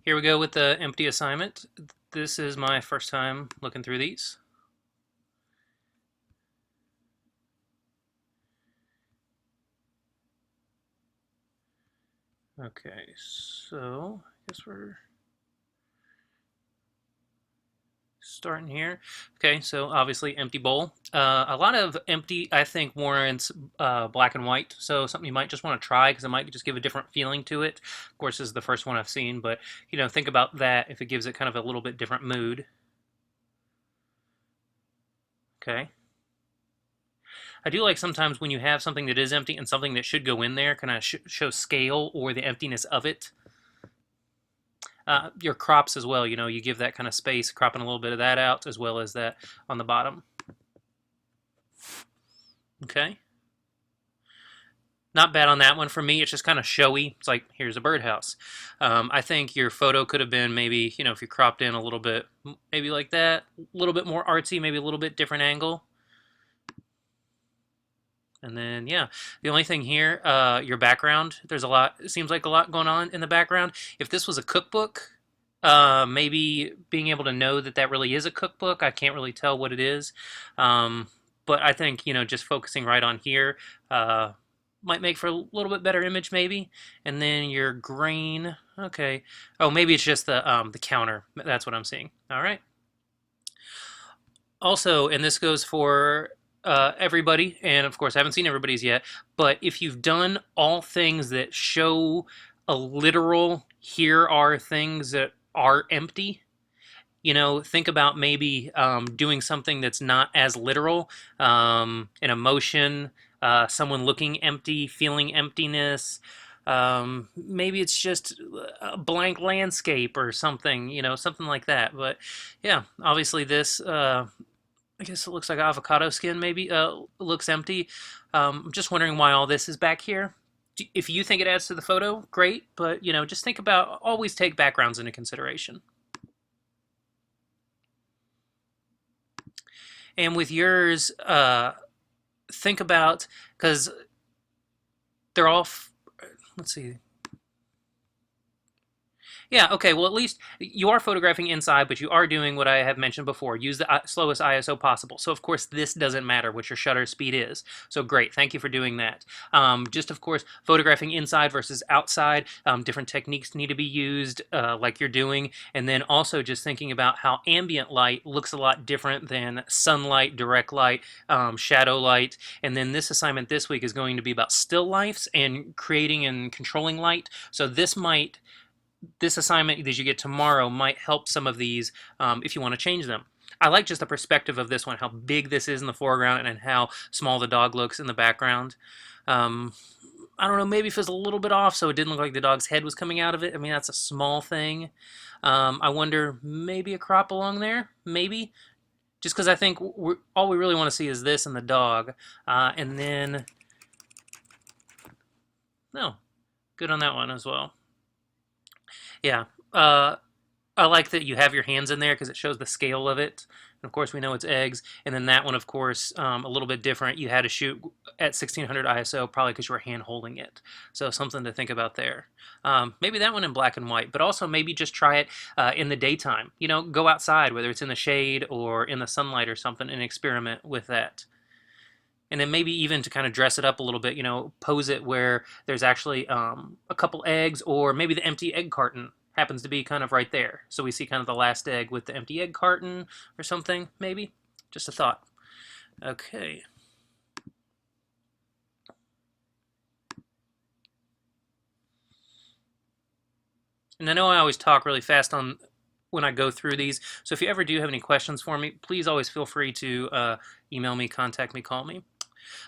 Here we go with the empty assignment. This is my first time looking through these. Okay, so I guess we're starting here. Okay, so obviously empty bowl. A lot of empty, I think, warrants black and white. So something you might just want to try because it might just give a different feeling to it. Of course, this is the first one I've seen, but think about that if it gives it kind of a little bit different mood. Okay. I do like sometimes when you have something that is empty and something that should go in there, kind of show scale or the emptiness of it. Your crops as well, you give that kind of space, cropping a little bit of that out as well as that on the bottom. Okay. Not bad on that one for me. It's just kind of showy. It's like, here's a birdhouse. I think your photo could have been maybe, if you cropped in a little bit, maybe like that, a little bit more artsy, maybe a little bit different angle. And then, yeah, the only thing here, your background, there's a lot, it seems like a lot going on in the background. If this was a cookbook, maybe being able to know that that really is a cookbook, I can't really tell what it is. But I think, just focusing right on here might make for a little bit better image maybe. And then your grain, okay. Oh, maybe it's just the counter. That's what I'm seeing. All right. Also, and this goes for everybody, and of course I haven't seen everybody's yet, but if you've done all things that show a literal, here are things that are empty, think about maybe doing something that's not as literal, an emotion, someone looking empty, feeling emptiness. Maybe it's just a blank landscape or something, something like that. But yeah, obviously this I guess it looks like avocado skin maybe. Looks empty. I'm just wondering why all this is back here. If you think it adds to the photo, great. But, just think about, always take backgrounds into consideration. And with yours, think about, because they're all, let's see, yeah, okay, well, at least you are photographing inside, but you are doing what I have mentioned before. Use the slowest ISO possible. So, of course, this doesn't matter what your shutter speed is. So, great. Thank you for doing that. Just, of course, photographing inside versus outside. Different techniques need to be used, like you're doing. And then also just thinking about how ambient light looks a lot different than sunlight, direct light, shadow light. And then this assignment this week is going to be about still lifes and creating and controlling light. So, this assignment that you get tomorrow might help some of these if you want to change them. I like just the perspective of this one, how big this is in the foreground and how small the dog looks in the background. I don't know, maybe if it was a little bit off so it didn't look like the dog's head was coming out of it. I mean, that's a small thing. I wonder, maybe a crop along there? Maybe. Just because I think all we really want to see is this and the dog. And then, no, good on that one as well. Yeah. I like that you have your hands in there because it shows the scale of it. And of course, we know it's eggs. And then that one, of course, a little bit different. You had to shoot at 1600 ISO probably because you were hand holding it. So something to think about there. Maybe that one in black and white, but also maybe just try it in the daytime. Go outside, whether it's in the shade or in the sunlight or something, and experiment with that. And then maybe even to kind of dress it up a little bit, pose it where there's actually a couple eggs, or maybe the empty egg carton happens to be kind of right there. So we see kind of the last egg with the empty egg carton or something, maybe. Just a thought. Okay. And I know I always talk really fast on when I go through these. So if you ever do have any questions for me, please always feel free to email me, contact me, call me.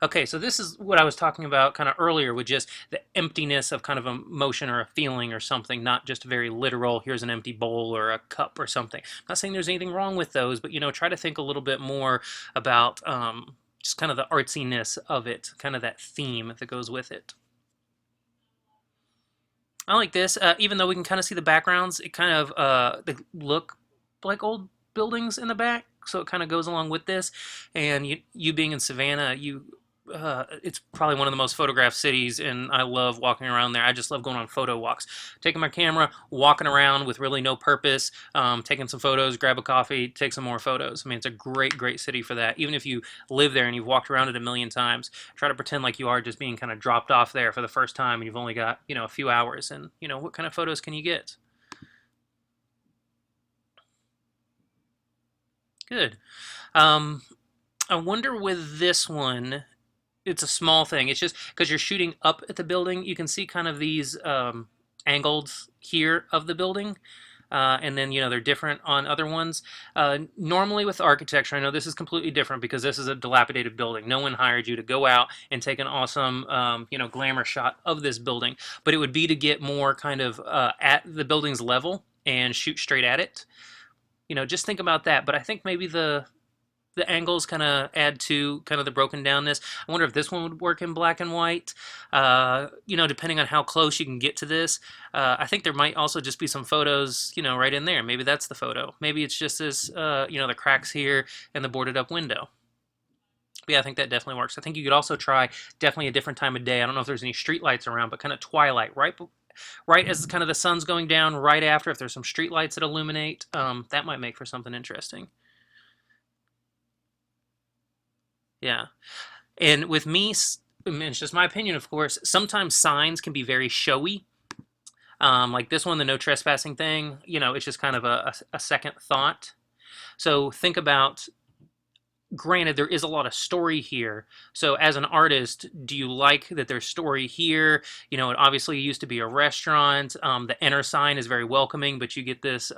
Okay, so this is what I was talking about kind of earlier with just the emptiness of kind of a motion or a feeling or something, not just very literal, here's an empty bowl or a cup or something. I'm not saying there's anything wrong with those, but try to think a little bit more about just kind of the artsiness of it, kind of that theme that goes with it. I like this, even though we can kind of see the backgrounds, it kind of they look like old buildings in the back, so it kind of goes along with this. And you being in Savannah, you it's probably one of the most photographed cities, and I love walking around there. I just love going on photo walks, taking my camera, walking around with really no purpose, taking some photos, grab a coffee, take some more photos. I mean, it's a great, great city for that. Even if you live there and you've walked around it a million times, try to pretend like you are just being kind of dropped off there for the first time, and you've only got, a few hours, and what kind of photos can you get? Good. Um, I wonder with this one, it's a small thing. It's just because you're shooting up at the building, you can see kind of these angles here of the building. And then, they're different on other ones. Normally with architecture, I know this is completely different because this is a dilapidated building. No one hired you to go out and take an awesome, glamour shot of this building. But it would be to get more kind of at the building's level and shoot straight at it. Just think about that. But I think maybe the angles kind of add to kind of the broken downness. I wonder if this one would work in black and white. Depending on how close you can get to this. I think there might also just be some photos, right in there. Maybe that's the photo. Maybe it's just this, the cracks here and the boarded up window. But yeah, I think that definitely works. I think you could also try definitely a different time of day. I don't know if there's any street lights around, but kind of twilight, right as kind of the sun's going down, right after, if there's some street lights that illuminate, that might make for something interesting. Yeah. And with me, it's just my opinion, of course, sometimes signs can be very showy. Like this one, the no trespassing thing, it's just kind of a second thought. So think about, granted, there is a lot of story here. So as an artist, do you like that there's story here? It obviously used to be a restaurant. The enter sign is very welcoming, but you get this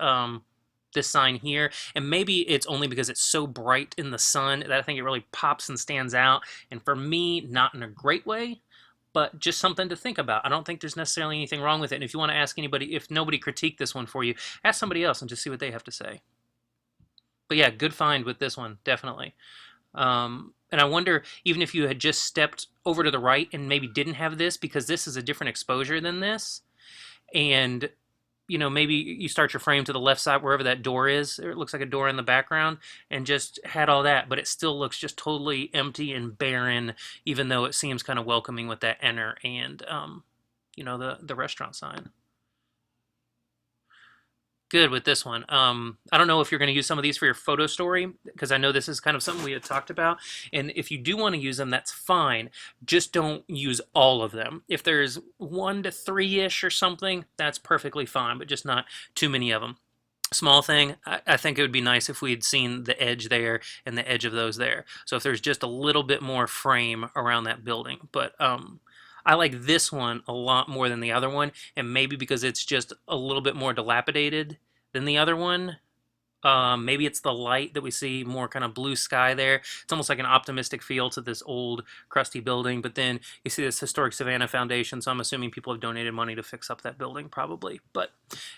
sign here, and maybe it's only because it's so bright in the sun that I think it really pops and stands out. And for me, not in a great way, but just something to think about. I don't think there's necessarily anything wrong with it. And if you want to ask anybody, if nobody critiqued this one for you, ask somebody else and just see what they have to say. But yeah, good find with this one, definitely. And I wonder, even if you had just stepped over to the right and maybe didn't have this, because this is a different exposure than this, and maybe you start your frame to the left side, wherever that door is. It looks like a door in the background, and just had all that, but it still looks just totally empty and barren, even though it seems kind of welcoming with that enter and, the restaurant sign. Good with this one. I don't know if you're going to use some of these for your photo story, because I know this is kind of something we had talked about. And if you do want to use them, that's fine. Just don't use all of them. If there's 1 to 3-ish or something, that's perfectly fine, but just not too many of them. Small thing, I think it would be nice if we'd seen the edge there and the edge of those there. So if there's just a little bit more frame around that building. But I like this one a lot more than the other one, and maybe because it's just a little bit more dilapidated than the other one. Maybe it's the light that we see, more kind of blue sky there. It's almost like an optimistic feel to this old, crusty building, but then you see this Historic Savannah Foundation, so I'm assuming people have donated money to fix up that building, probably. But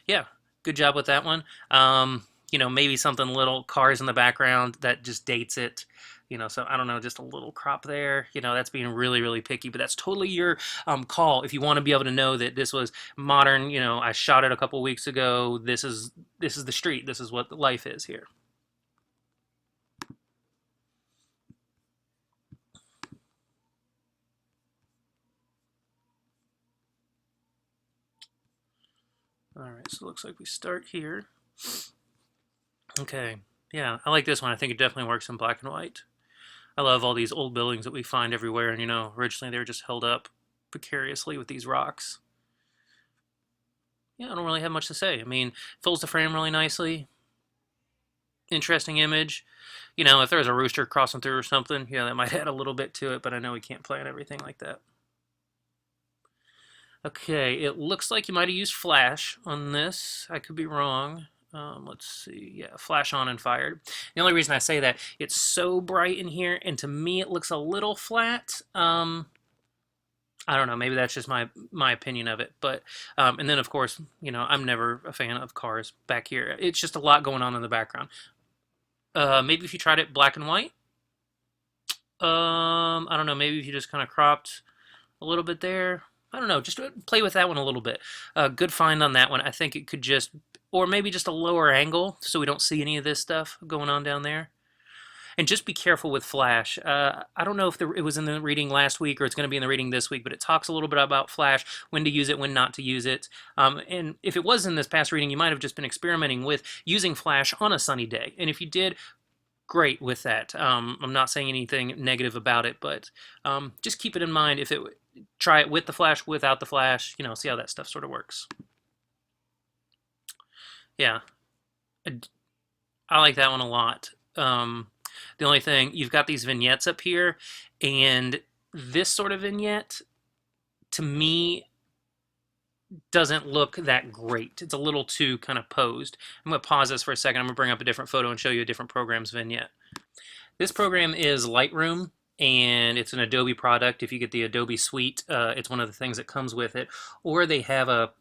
yeah, good job with that one. Maybe something little, cars in the background, that just dates it. So I don't know, just a little crop there. That's being really, really picky, but that's totally your call. If you want to be able to know that this was modern, I shot it a couple weeks ago. This is the street. This is what life is here. All right, so it looks like we start here. Okay, yeah, I like this one. I think it definitely works in black and white. I love all these old buildings that we find everywhere, and originally they were just held up precariously with these rocks. Yeah, I don't really have much to say. I mean, fills the frame really nicely. Interesting image. If there was a rooster crossing through or something, that might add a little bit to it, but I know we can't plan everything like that. Okay, it looks like you might have used flash on this. I could be wrong. Let's see. Yeah, flash on and fired. The only reason I say that, it's so bright in here, and to me it looks a little flat. I don't know. Maybe that's just my opinion of it. But and then of course, I'm never a fan of cars back here. It's just a lot going on in the background. Maybe if you tried it black and white. I don't know. Maybe if you just kind of cropped a little bit there. I don't know. Just play with that one a little bit. Good find on that one. I think it could just, or maybe just a lower angle so we don't see any of this stuff going on down there. And just be careful with Flash. I don't know if it was in the reading last week or it's going to be in the reading this week, but it talks a little bit about Flash, when to use it, when not to use it. And if it was in this past reading, you might have just been experimenting with using Flash on a sunny day. And if you did, great with that. I'm not saying anything negative about it, but just keep it in mind. Try it with the Flash, without the Flash, see how that stuff sort of works. Yeah, I like that one a lot. The only thing, you've got these vignettes up here, and this sort of vignette, to me, doesn't look that great. It's a little too kind of posed. I'm going to pause this for a second. I'm going to bring up a different photo and show you a different program's vignette. This program is Lightroom, and it's an Adobe product. If you get the Adobe Suite, it's one of the things that comes with it. Or they have a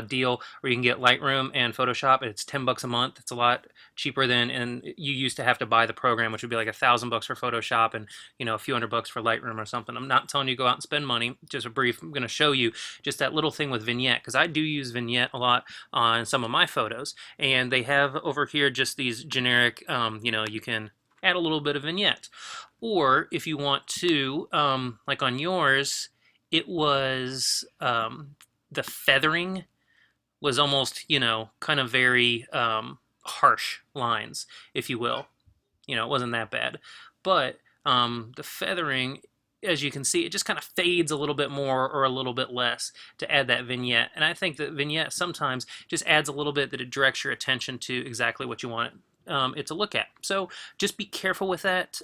deal where you can get Lightroom and Photoshop. It's $10 a month. It's a lot cheaper than, and you used to have to buy the program, which would be like $1,000 for Photoshop and a few $100 for Lightroom or something. I'm not telling you to go out and spend money. Just a brief. I'm going to show you just that little thing with Vignette, because I do use Vignette a lot on some of my photos, and they have over here just these generic. You can add a little bit of vignette. Or if you want to, like on yours, it was the feathering was almost, kind of very harsh lines, if you will. It wasn't that bad. But the feathering, as you can see, it just kind of fades a little bit more or a little bit less to add that vignette. And I think that vignette sometimes just adds a little bit that it directs your attention to exactly what you want it to look at. So just be careful with that.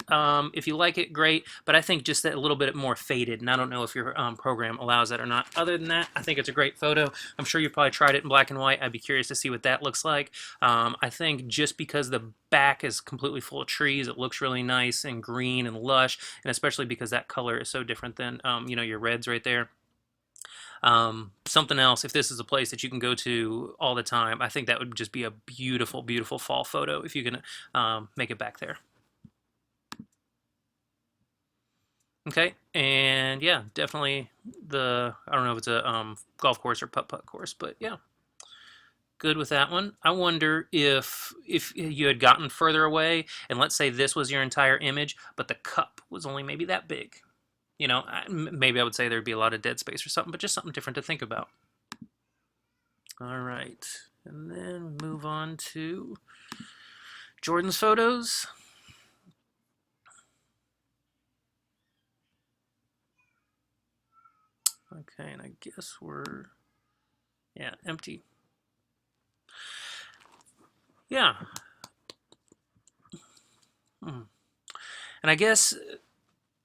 If you like it, great, but I think just that a little bit more faded, and I don't know if your program allows that or not. Other than that, I think it's a great photo. I'm sure you've probably tried it in black and white. I'd be curious to see what that looks like. I think just because the back is completely full of trees, it looks really nice and green and lush, and especially because that color is so different than your reds right there. Something else, if this is a place that you can go to all the time, I think that would just be a beautiful, beautiful fall photo if you can make it back there. Okay, and yeah, definitely I don't know if it's a golf course or putt-putt course, but yeah, good with that one. I wonder if you had gotten further away, and let's say this was your entire image, but the cup was only maybe that big. Maybe I would say there'd be a lot of dead space or something, but just something different to think about. All right, and then move on to Jordan's photos. Okay, and I guess empty. Yeah. And I guess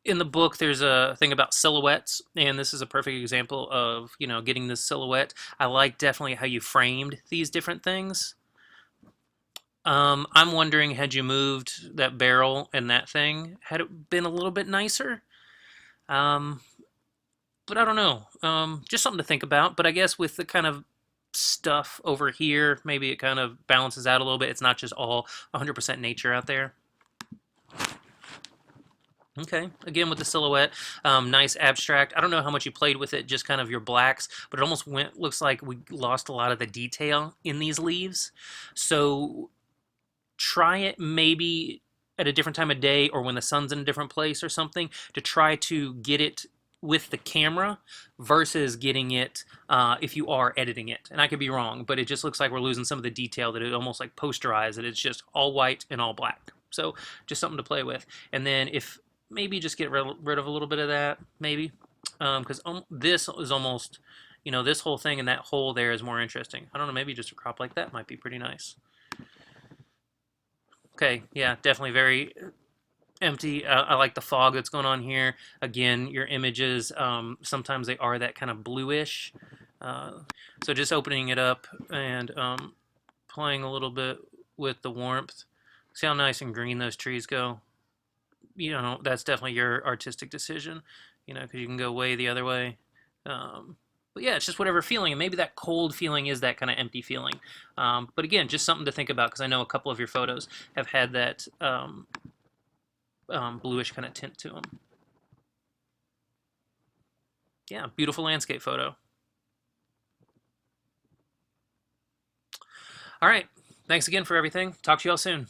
in the book, there's a thing about silhouettes, and this is a perfect example of, getting this silhouette. I like definitely how you framed these different things. I'm wondering, had you moved that barrel and that thing, had it been a little bit nicer? But I don't know. Just something to think about. But I guess with the kind of stuff over here, maybe it kind of balances out a little bit. It's not just all 100% nature out there. Okay, again with the silhouette, nice abstract. I don't know how much you played with it, just kind of your blacks, but it almost looks like we lost a lot of the detail in these leaves. So try it maybe at a different time of day or when the sun's in a different place or something to try to get it with the camera versus getting it if you are editing it. And I could be wrong, but it just looks like we're losing some of the detail, that it almost like posterized, that it's just all white and all black. So just something to play with. And then if maybe just get rid of a little bit of that, maybe, because this is almost, this whole thing and that hole there is more interesting. I don't know, maybe just a crop like that might be pretty nice. Okay, yeah, definitely very empty. I like the fog that's going on here. Again, your images, sometimes they are that kind of bluish. So just opening it up and playing a little bit with the warmth. See how nice and green those trees go? That's definitely your artistic decision, because you can go way the other way. But yeah, it's just whatever feeling, and maybe that cold feeling is that kind of empty feeling. But again, just something to think about, because I know a couple of your photos have had that bluish kind of tint to them. Yeah, beautiful landscape photo. All right, thanks again for everything. Talk to you all soon.